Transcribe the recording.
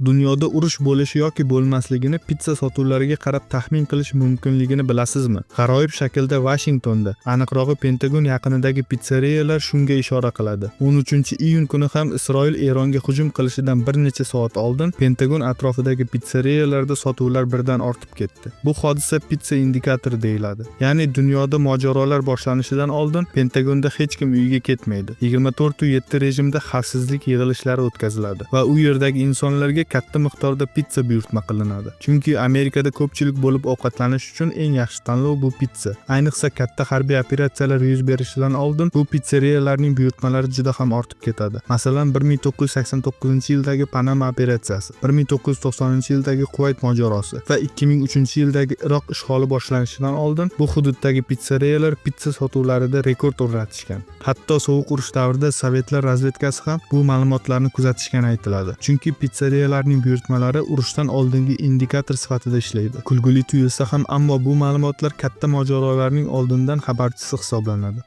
Dunyoda urush bo'lishi yoki bo'lmasligini pitsa sotuvlariga qarab taxmin qilish mumkinligini bilasizmi? G'aroyib shaklda Vashingtonda, aniqrog'i Pentagon yaqinidagi pitsseriyalar shunga ishora qiladi. 13-iyun kuni ham Isroil Eronga hujum qilishidan bir necha soat oldin Pentagon atrofidagi pitsseriyalarda sotuvlar birdan ortib ketdi. Bu hodisa pitsa indikatori deyiladi. Ya'ni dunyoda mojarolar boshlanishidan oldin Pentagonda hech kim uyiga ketmaydi. 24/7 rejimda xavfsizlik yig'ilishlari o'tkaziladi va u yerdagi insonlarga katta miqdorda pitsa buyurtma qilinadi. Chunki Amerikada ko'pchilik bo'lib ovqatlanish uchun eng yaxshi tanlov bu pitsa. Ayniqsa katta harbiy operatsiyalar yuz berishidan oldin bu pitsseriyalarning buyurtmalari juda ham ortib ketadi. Masalan, 1989-yildagi Panama operatsiyasi, 1990-yildagi Kuvayt mojarosi va 2003-yildagi Iroq ishg'oli boshlanishidan oldin bu hududdagi pitsseriyalar pitsa sotuvlarida rekord o'rnatishgan. Hatto sovuq urush davrida Sovetlar razvedkasi ham bu ma'lumotlarni kuzatishgani aytiladi. Chunki pitsseriyalarning buyurtmalari urushdan oldingi indikator sifatida ishlaydi. Kulguli tuyulsa ham, ammo bu ma'lumotlar katta mojarolarning oldindan xabarchisi hisoblanadi.